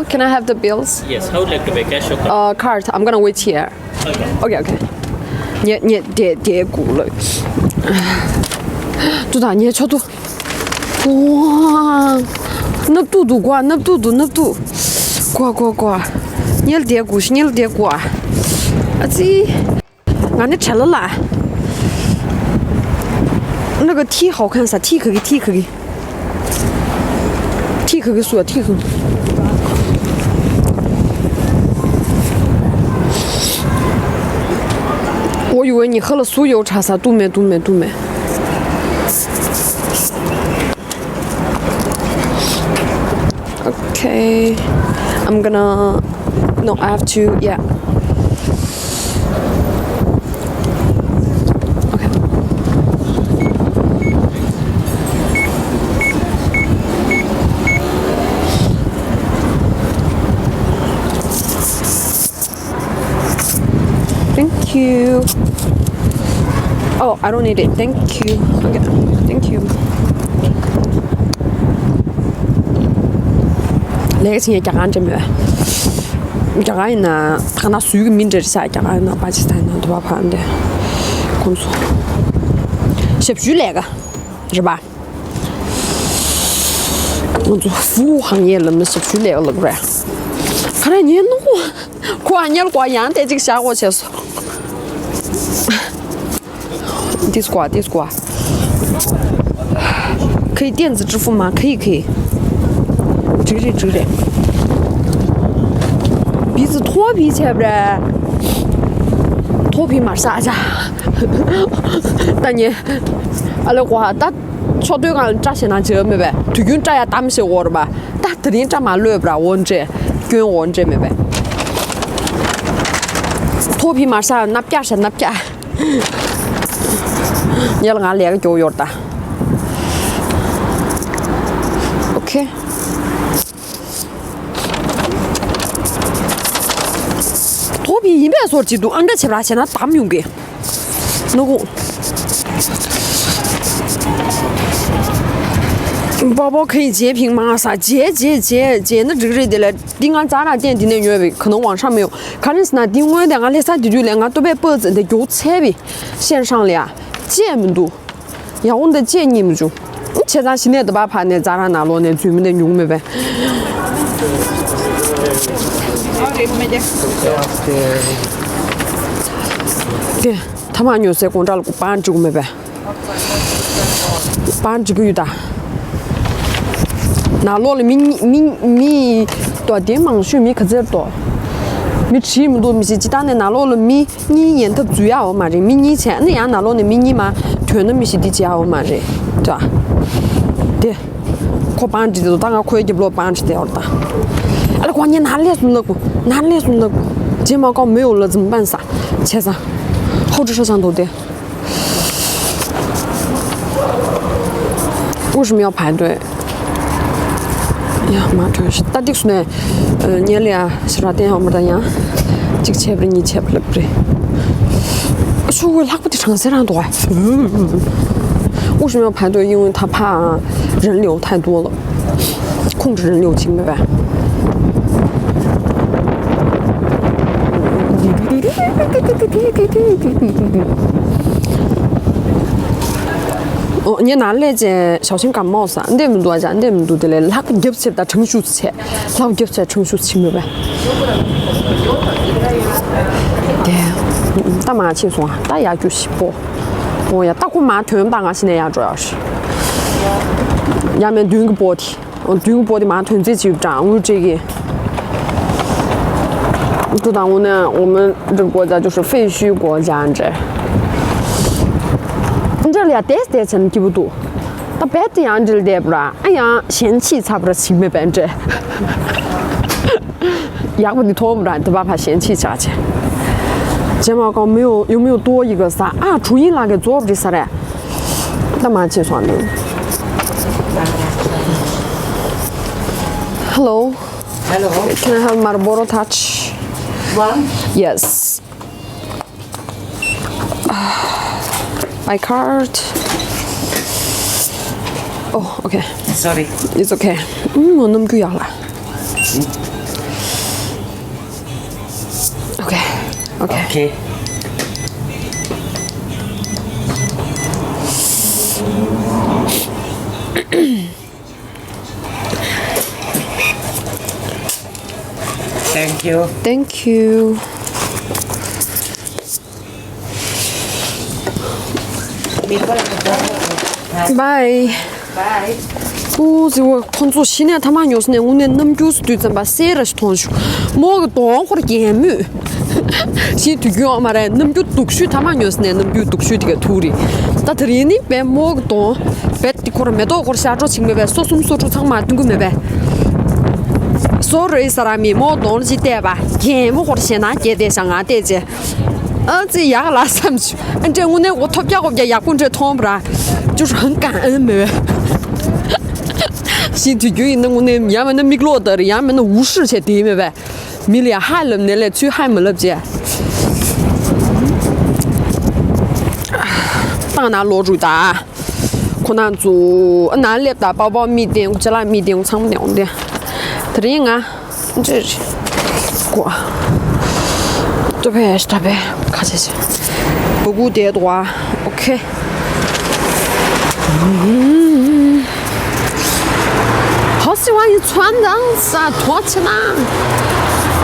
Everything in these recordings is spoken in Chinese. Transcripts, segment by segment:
Can I have the bills? Yes, how would you like to pay, cash or card? Card. I'm gonna wait here. Okay. Okay. 你跌鼓了，多大？你瞧多，哇，那肚瓜，那肚，瓜，你跌鼓是你跌瓜，啊这，俺那吃了啦。那个 T 好看啥 ？T 可以说 T 可。我以为你喝了酥油茶啥，杜美。Okay, I'm gonna. No, I have to. Yeah. Okay. Thank you. Oh, I don't need it. Thank you. Okay. Thank you. 那个钱讲真没？讲呢，他那属于民政噻，讲那巴基斯坦那多巴盘的工作，写不出来个，是吧？我做服务行业了，没写不出来了，不是？看来你弄过年过年的这个下午去说。this 瓜，可以电子支付吗？可以。这个，鼻子脱皮去不是？脱皮嘛啥子？但你，阿拉话打桥对岸扎些那些没呗？对军扎呀打没些我了吧？打特定扎嘛乱不啦？我这，军我这没呗？脱皮嘛啥？那边是那边。你让俺来个脚丫的 ，OK。脱皮一般说几度，俺这去不啦？现在打没用给，那个宝宝可以截屏吗？啥截？那这个人的嘞，顶俺咱那点顶的原位，可能网上没有，看的是那顶我的，俺那啥地就连俺都别脖子的有彩呗，线上的。节目度，要我的节你们就，你现在现在都把盘的咱那落的专门的用没呗？对，他妈牛塞公找了个板这个没呗？板这个有的，那落了米多点忙学米可这多。米吃那么多米是鸡蛋的，那落了米，你验它主要嘛这米你钱，那样那落的米你嘛，全都米是的家伙嘛这，对吧？对，可板子都当个可以就不落板子掉了的。哎，关键哪里送那个？睫毛膏没有了怎么办啥？切啥？后置摄像头的。为什么要排队？呀，妈真是，打的是呢，年里啊，是啥电话没得呀？这个切不了，你切不了不对。说我哪个的城市人多哎？为什么要排队？因为他怕人流太多了，控制人流清白。哦，你拿来这小心感冒噻，你得么多的嘞，哪个入去的成熟吃，哪个入去成熟吃没呗？对，打麻轻松啊，打牙就是不呀，打过麻团打啊，现在呀主要是，下面炖个薄的，炖个薄的麻团这就长我这个。知道我呢，我们这个国家就是废墟国家，这。你这里啊，得钱记不住，那别这样子的不啦？哎呀，嫌弃差不多7%，要不你脱不了，都把它嫌弃下去。睫毛膏有没有多一个啥啊？注意那个做不的啥嘞？那么计算的。Hello. Can I have Marlboro Touch? One? Yes. My card. Oh, okay. Sorry. It's okay. 我那么贵了。OK。 OK。Thank you. Thank you. Bye. Bye.我工作现在他妈就是呢，我那就是对咱把写了是同学，某个当或者言语，现在讲嘛嘞，就读书他妈就是呢，就读书这个土里，但这里呢别某个当，别的可能没到或者下周请没呗，说什么说出场嘛，都个没呗。所以사람이 뭐 돈을 대봐 게임或者现在接得上啊得着这牙拉上去这我那我头表也牙棍这痛不啦就是很感恩没现在就那我那衙门的米罗德的衙门的无事去对没呗米俩海了那来去海没了不当然落住的可能做哪里的包包米店这来米店我唱不了的드링 아 이제 과 또배 스탑에 가지지 보고 대도와 오케이 허시와이穿的啥多钱呐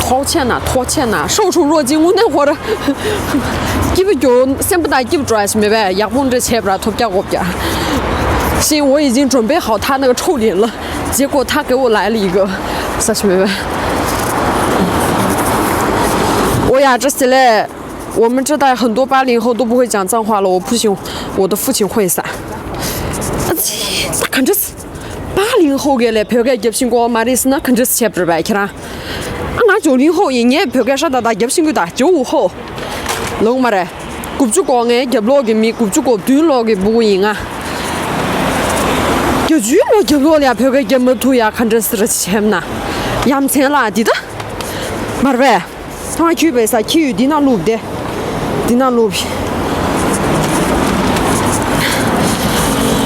掏钱呐掏钱呐手出若进我那会儿基本就想不到基本主要是没呗也不这钱不知道投不我不行我已经准备好他那个臭脸了结果他给我来了一个啥去没呗我呀这些嘞我们这代很多80后都不会讲脏话了我不行我的父亲会噻那看这是80后给嘞表哥入新过马里斯那看这是钱不是白去啦俺90后一年表哥啥的入新过的95后龙马嘞古主讲哎入落给米古主讲对落给不赢啊就举了就落了表哥入么土呀看这是钱呐养钱啦的的马呗他去被啥去的那路的的那路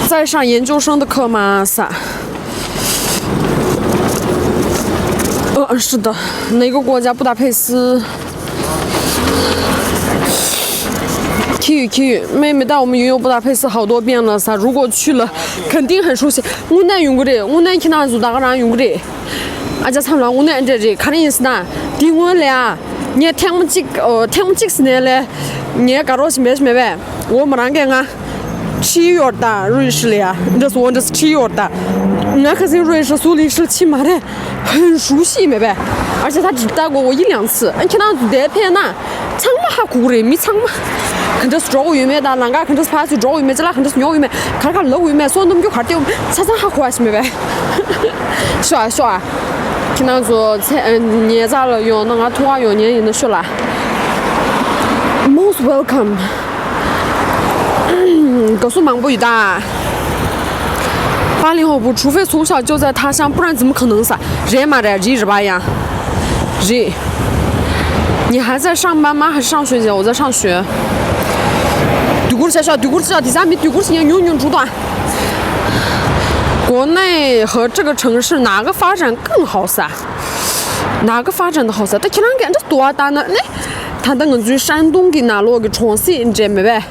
在上研究生的课吗啥是的哪个国家布达佩斯体育妹妹带我们游泳布达佩斯好多遍了噻如果去了肯定很熟悉我那用过的我那去那做大个人用过的啊这唱了我那这看的意思呢对我俩你听不进是呢嘞你搞到什么呗我们那个啊7月的瑞士了呀这是我这是7月的那可是瑞士苏黎世起码的很熟悉没呗而且他只带过我1-2次你看到这片呢唱嘛还古人没唱嘛看这是周围面的，人家看这是拍出周围面，这啦看这是鸟围面，看楼围面，所以那么就快点，常常还欢喜没呗？是啊，听到说年咋了用那个土话用年的说啦 ，Most welcome， 告诉忙不语的，80后不，除非从小就在他乡，不然怎么可能噻？热嘛的，热呀，热。你还在上班吗？还是上学姐？我在上学。对过儿第3名，对过儿永主短。国内和这个城市哪个发展更好噻？哪个发展的好噻？但看看这多大呢？那他那个就山东给哪落个重庆，你知没呗？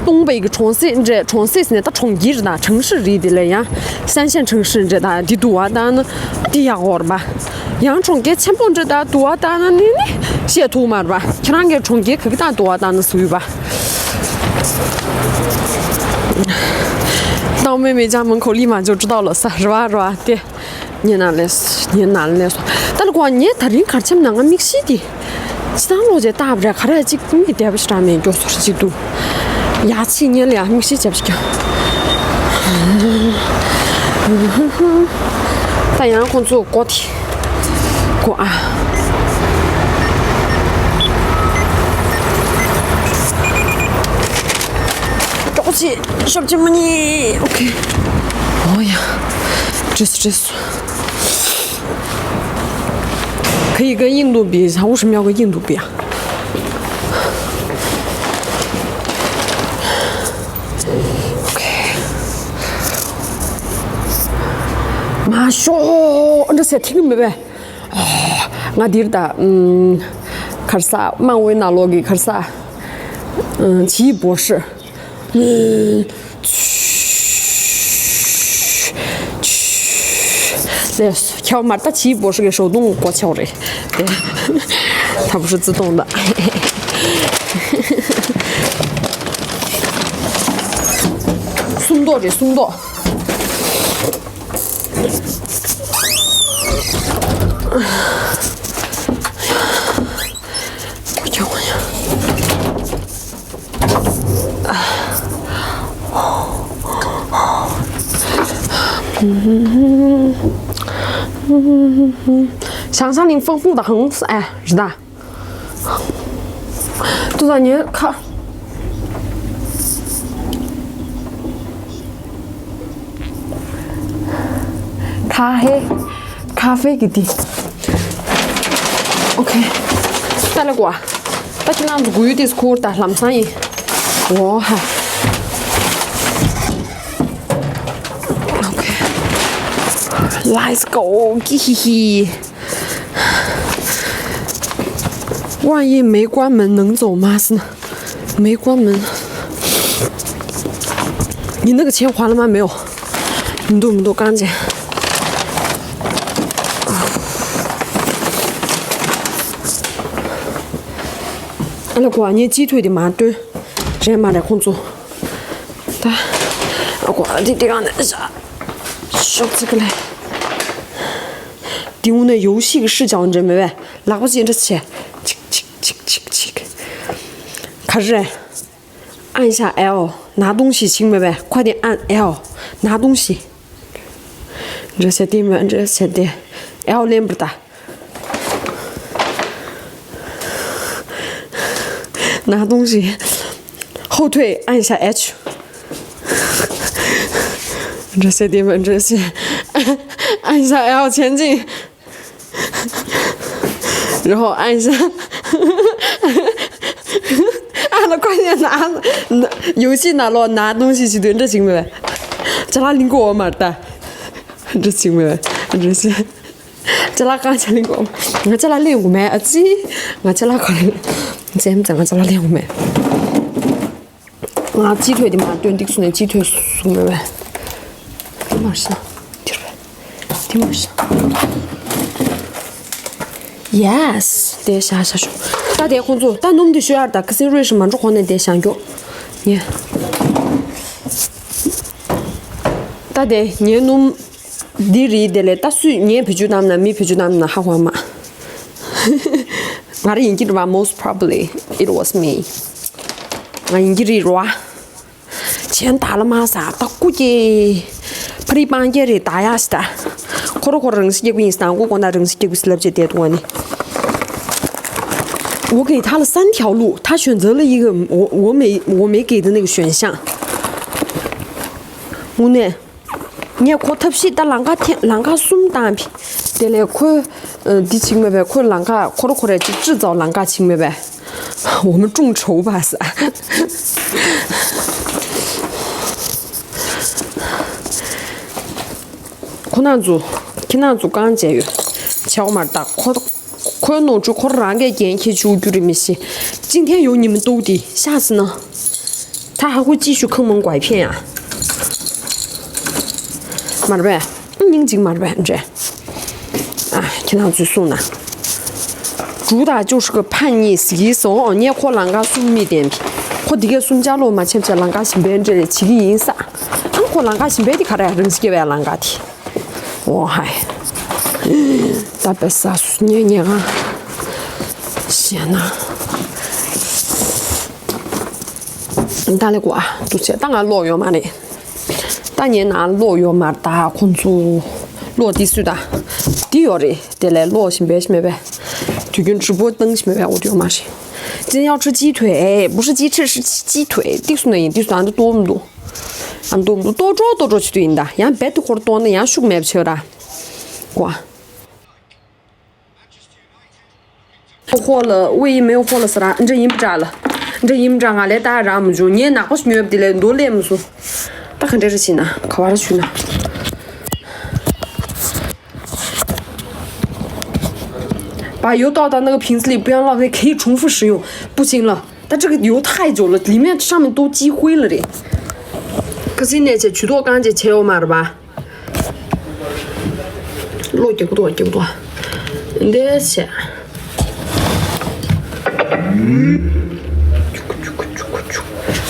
东北个重庆，你知重庆现在到重庆的城市里的了呀，3线城市这的的多大呢？的呀我吧，阳春给前帮这的多大呢？你写图嘛吧？看看给重庆可给大多大呢？属于吧？到妹妹家门口立马就知道了噻，是吧？对，你哪来说？但是光你他人看前那个明显的，其他路就打不着，看来这工业带不上面就说是几度。牙齿你俩明显接不起。但阳光做锅贴，锅啊。着急，小姐们你 OK。哎呀，这是。可以跟印度比一下，为什么要跟印度比啊？马上，这才听没呗？哦，我弟的，开始啥？漫威那罗给开始啥？奇异博士，那条码把奇异博士给手动过桥的，对，它不是自动的。松多的松多。想象力丰富的很，哎，是的。都在你看，咖啡给的。OK， 带了过，带去那子贵的是可带那么生意，哇嗨。OK，Let's go， 嘿嘿嘿。万一没关门能走吗？是呢，没关门。你那个钱还了吗？没有。没多干净。那过年鸡腿的嘛，对，这嘛点工作。对，过的刚才啥，说这个嘞。第五呢，游戏个视角你知没呗？拿过去这起，开始，按一下 L 拿东西，请没呗？快点按 L 拿东西。这些点们，这些点 L 连不打。拿东西，后退按一下 H， 这些地方这些，按一下 L 前进，然后按一下，按了快点拿游戏拿了拿东西去对这行为，这哪领过我嘛的，这行为这些，这哪刚才领过，我这哪领过没？我这哪可能。这么讲，这哪两枚？啊，鸡腿的嘛，对，你说那鸡腿送没呗？挺好吃，挺好吃。Yes， 得下去。打电工作，但弄的学儿的，可是瑞士嘛，这可能得想用。你，打的你弄地里的嘞，打水你不就那么米不就那么好玩嘛？我应该的话 ，most probably it was me。我应该的话，钱打了嘛啥？打估计，不离半夜的打呀是的。可能人是结果是，我讲那人是结果是那些点多呢。我给他了3条路，他选择了一个我没给的那个选项。我呢，你可特别打啷个送单品，得来可地青妹呗，可啷个可来去制造啷个青妹呗，我们众筹吧是。可能刚节约，巧嘛的，可弄出可啷个延期出局的没些，今天有你们兜底，下次呢，他还会继续坑蒙拐骗呀。嘛的呗，宁静嘛的呗，这，哎，听上去送呢。主打就是个叛逆，洗手，你也可啷个送米点评，可这个送家了嘛，前不啷个新编这起个影啥，俺可啷个新编的看来人是个啷个的，哇嗨，大白啥年啊，天呐！打了过啊，都是当然落药嘛的。当年拿落药嘛打工作落地水的，第二的得来落新别没呗，就跟直播登没呗，我就嘛是。今天要吃鸡腿，不是鸡翅是鸡腿，地水呢，地水俺都多么多，俺多么多着去对的，人别的活多呢，人数买不起的，过。火了，唯一没有火了是啥？你这银不炸了，你这银不炸啊？来打让么就你哪个是女的来多来么说？打看这是谁呢？靠哪去呢？把油倒到那个瓶子里，不要浪费，可以重复使用。不行了，但这个油太久了，里面上面都积灰了的。可是呢，这去多干净切我买的吧？落几个多，几个多，得切。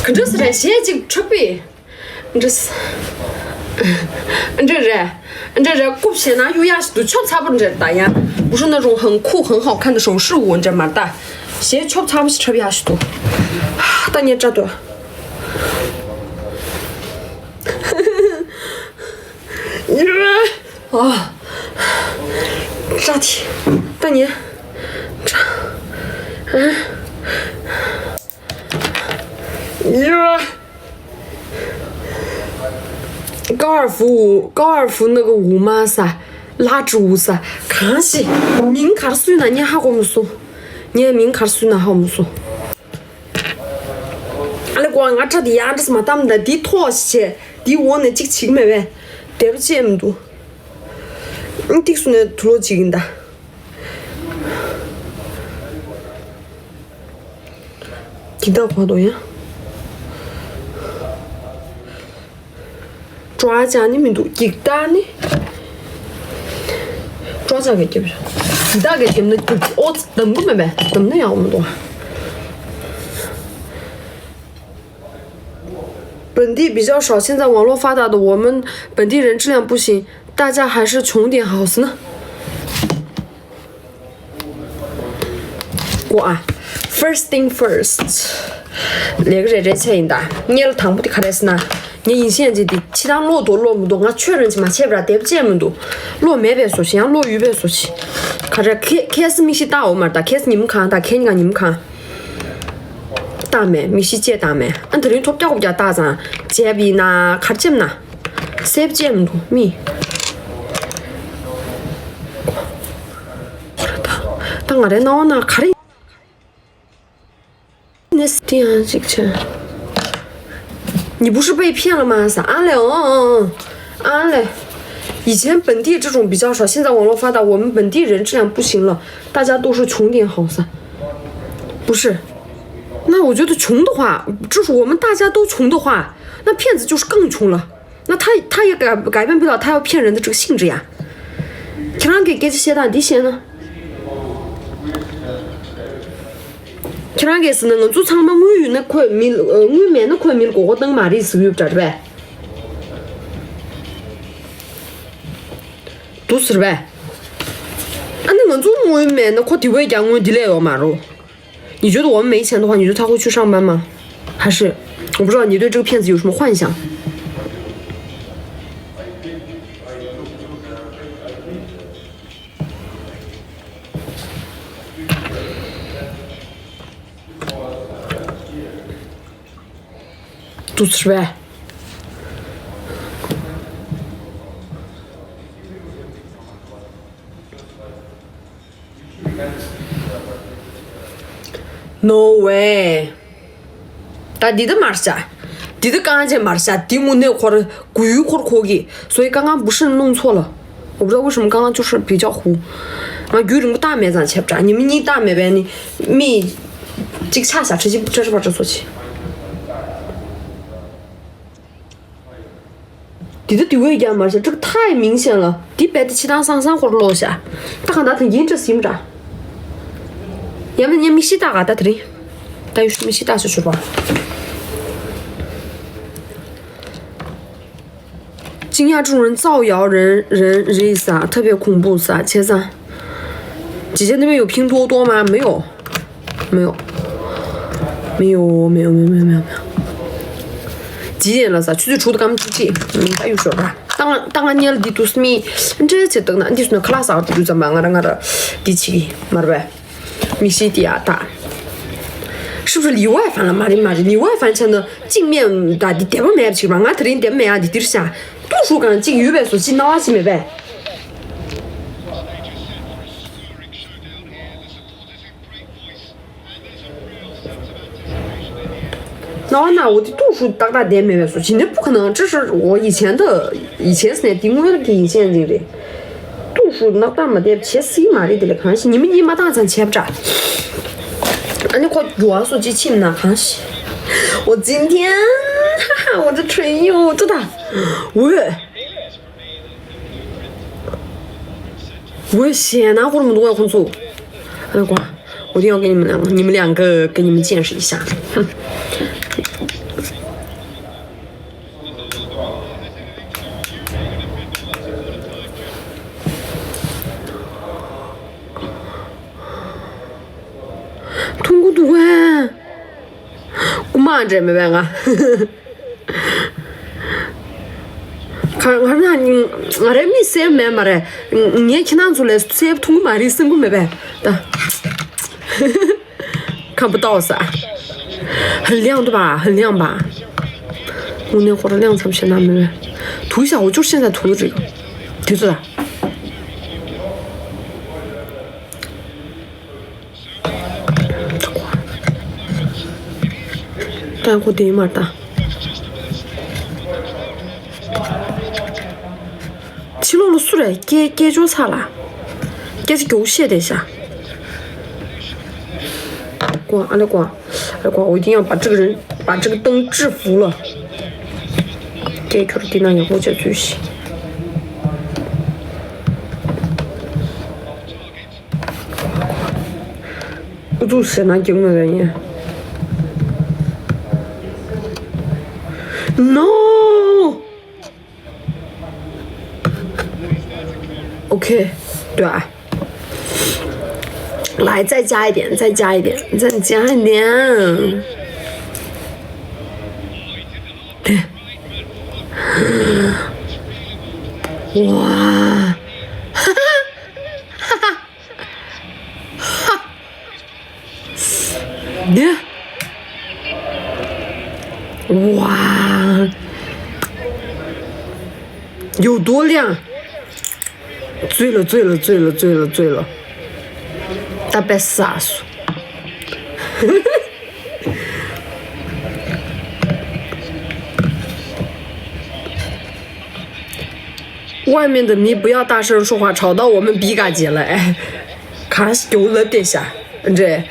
可这是在写几吃呗？这是，这古片那有呀，都瞧差不多这大呀，不是那种很酷很好看的首饰物，你这么大，写瞧差不多吃不下去多，但你这多。啊，这题，但你这，高尔夫那个舞嘛噻，拉支舞噻，看戏，明卡水呢，你还好么说？你明卡水呢好么说？那光俺这的呀，这是嘛，咱们的地拖些，地窝那几个七没呗，对不起么多。你地说那拖了几个的？地道花多呀？抓家你们都一单呢？抓家给记不上？地道给他们的哦，等不没呗？等不要我们多。本地比较少，现在网络发达的，我们本地人质量不行，大家还是穷点好些呢。我啊 ，first thing first， 那个热热钱的，你那汤不的看的是哪？你银线这的，其他落多落不多，我确认去嘛，切不了，对不起么多，落没别说起，像落鱼别说起，看这开始米西打我嘛的，开始你们看，打开你看你们看。打没，米西姐打没，俺这里托表不叫打啥，煎饼呐，卡煎呐，谁不煎么多米？打我的脑呢，卡的，那是点这个钱，你不是被骗了吗？啥嘞？俺嘞，以前本地这种比较少，现在网络发达，我们本地人质量不行了，大家都是穷点好噻，不是。那我觉得穷的话，就是我们大家都穷的话，那骗子就是更穷了。那他也改变不了他要骗人的这个性质呀。看他给这些单底线呢？看他给是那个做长嘛，我有那块米我面那块米过我等嘛的是有不着的呗？都是的呗。啊，那个做我面那块地位讲我的来哦嘛喽。你觉得我们没钱的话，你觉得他会去上班吗？还是我不知道你对这个骗子有什么幻想？都吃呗。No way！ 但地的嘛是啥？地的刚刚才嘛是啥？地我那块儿贵块可以，所以刚刚不是弄错了。我不知道为什么刚刚就是比较糊。那有人个大面咱切不着，你大面呗，你米这个恰下直接这是把这做起。地的地位一样嘛是，这个太明显了。地白的其他上或者落下，大看大腾音这是不着。要么你米西打啊，打这里，打有米西打出去吧。惊讶这种人造谣人意思啊，特别恐怖是啊，切噻。姐姐那边有拼多多吗？没有。几点了噻？出去出的咱们自己，打有说吧。当然你的都是米，你这些等那，你说那克拉萨就怎么样啊？那个第七个，嘛对呗？米西迪亚大，是不是里外翻了？妈的，里外翻成的镜面大的点不买不起吧？俺这里点买啊，地底下多数干镜有呗，说起哪些没呗？那我的读书大点没说，今天不可能，这是我以前是那定位的给以前这的读数那大么的切死嘛的来看戏，你们妈打算切不着？俺就靠弱数机器呢看戏。我今天，哈哈，我的吹哟，真的，我现在活那么多要工作，哎瓜，我一定要给你们两个给你们见识一下，哼。通过读啊，我妈这没办啊，看那你我这没写没嘛的，你也看得出来写通过嘛的生活没办的，看不到噻，很亮对吧？很亮吧？我那会儿的亮才不行那没办，涂一下我就现在涂的这个，记住了。但我点嘛的，起了数来，给就差了，给是狗血的下。阿拉瓜，我一定要把这个灯制服了。给出的地方以后就继续。我就是那惊了人家。No。OK， 对吧？来，再加一点。哇，哈哈，你，哇，有多亮？醉了，大概40岁。外面的你不要大声说话，吵到我们比嘎姐了哎！看就了点下，这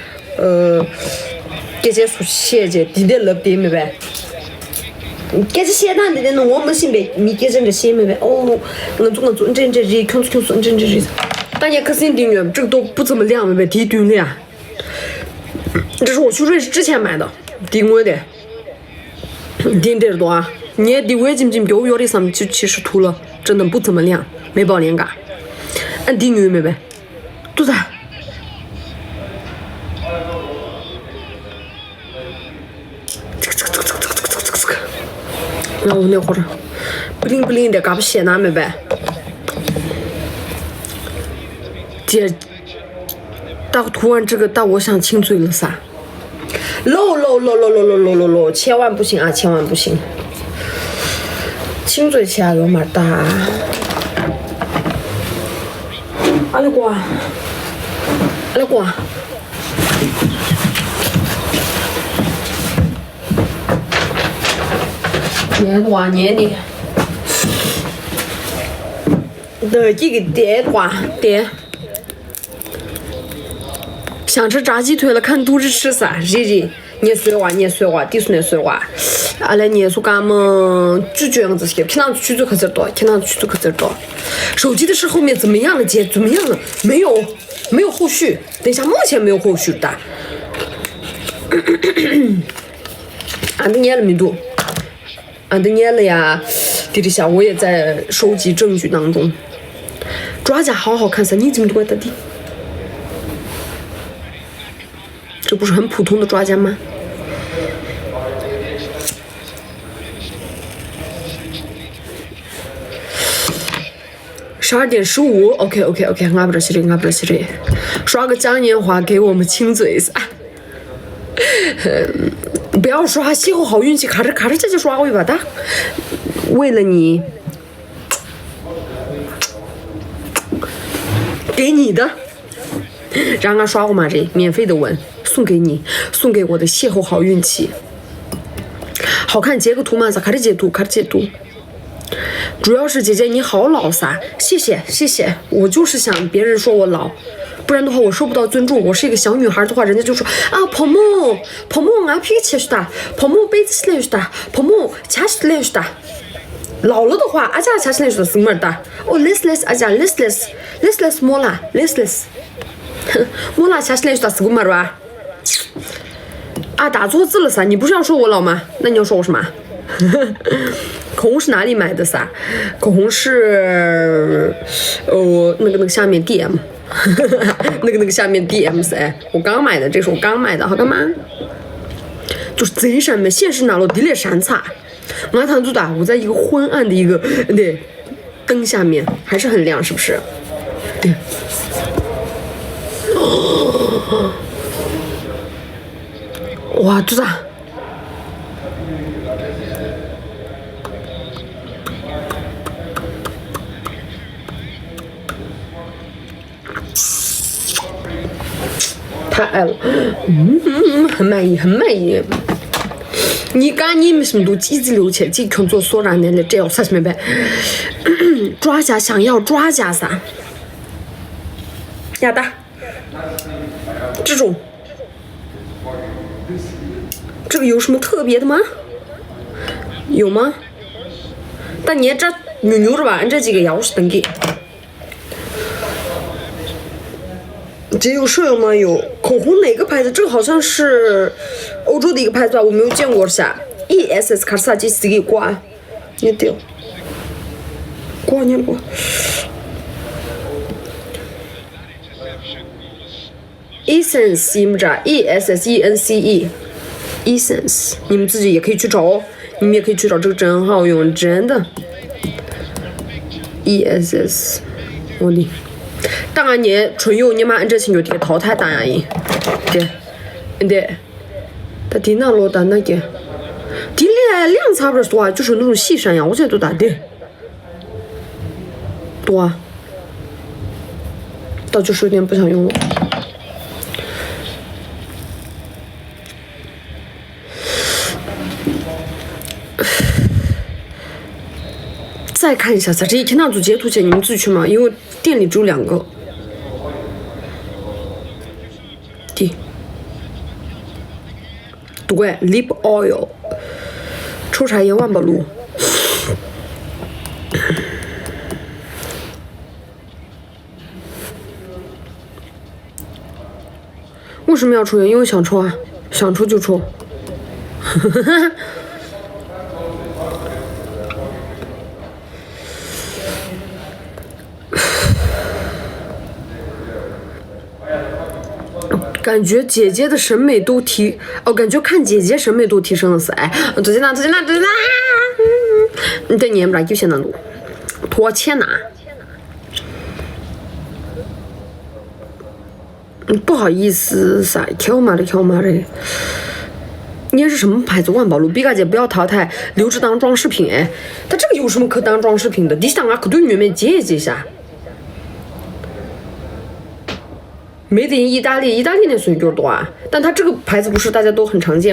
给这说写着地的了点没呗？给这写单的我们行呗，你给这写没呗？哦，我做这看这，大家可是订阅，这个都不怎么亮没呗？低端的呀，这是我去瑞士之前买的，订我的，订这多啊！你的微信标的上面其实涂了。真的不怎么亮，没保连嘎。按订阅没呗？对的。那我那会儿不灵的，嘎不写那没呗？姐，涂完这个，我想亲嘴了噻。喽，千万不行啊！千万不行。亲嘴起来有么大？阿拉瓜，年的，的几个点，想吃炸鸡腿了，看肚子吃啥？日，你说话，地说那说话。阿拉你说干么拒绝样子些，平常去做可这多，手机的事后面怎么样了姐？怎么样了？没有后续，等一下目前没有后续的。俺都念了没读，俺都念了呀。弟弟下我也在收集证据当中。抓甲好好看噻，你怎么读的弟？这不是很普通的抓甲吗？12点15 ，OK，俺不着这，刷个嘉年华给我们亲嘴噻。不要刷，邂逅好运气，卡着这就刷回吧的。为了你，给你的，让俺刷过嘛这免费的吻送给你，送给我的邂逅好运气。好看截个图嘛，咋卡着截图？主要是姐姐你好老撒，谢谢谢谢，我就是想别人说我老，不然的话我受不到尊重。我是一个小女孩的话，人家就说啊泡沫泡沫俺皮切是的，泡沫杯子起来是的，泡沫掐起来是的。老了的话，阿家掐起来是的什么的？哦 listless 阿家 listless 莫啦 listless， 莫啦掐起来是的什么吧？啊打错字了噻，你不是要说我老吗？那你要说我什么？口红是哪里买的噻？口红是那个下面 DM 那个下面 DM 噻，我刚买的，这是我刚买的，好干嘛？就是贼闪美，现实哪路地雷闪擦，我堂主打我在一个昏暗的一个对灯下面，还是很亮，是不是？对。哇，主打。太爱了，很满意，很满意。你赶紧什么都几子六切，几群做所然的这要啥什么呗？抓家想要抓家噻，亚达，这种，这个有什么特别的吗？有吗？但你这牛着吧，这几个钥匙登记。这有摄影吗？有口红哪个牌子？这个好像是欧洲的一个牌子吧，我没有见过噻。ESS 卡萨基自己挂，你丢，挂你不？Essence 你们这 ESSENCE Essence， 你们自己也可以去找哦，你们也可以去找，这个真好用，真的。ESS， 我的。当然你纯用你妈按这钱就贴淘汰单呀伊，对，他低那落单那个，低了量差不多多啊，就是那种细山羊，我觉得多大的，多啊，到就是有点不想用了。再看一下噻，这一天那组截图起来，你们自己去嘛，因为店里只有2个。对 ，lip oil， 抽茶叶万宝路。为什么要抽烟？因为想抽啊，想抽就抽。感觉姐姐的审美都感觉看姐姐审美都提升了噻。哎，最近你对你们有些难度，拖钱呐。不好意思噻，挑嘛的。你是什么牌子？万宝路，比嘎姐不要淘汰，留着当装饰品。哎，它这个有什么可当装饰品的？你想啊，可对女们接一下。made in 意大利那水果多啊，但它这个牌子不是大家都很常见。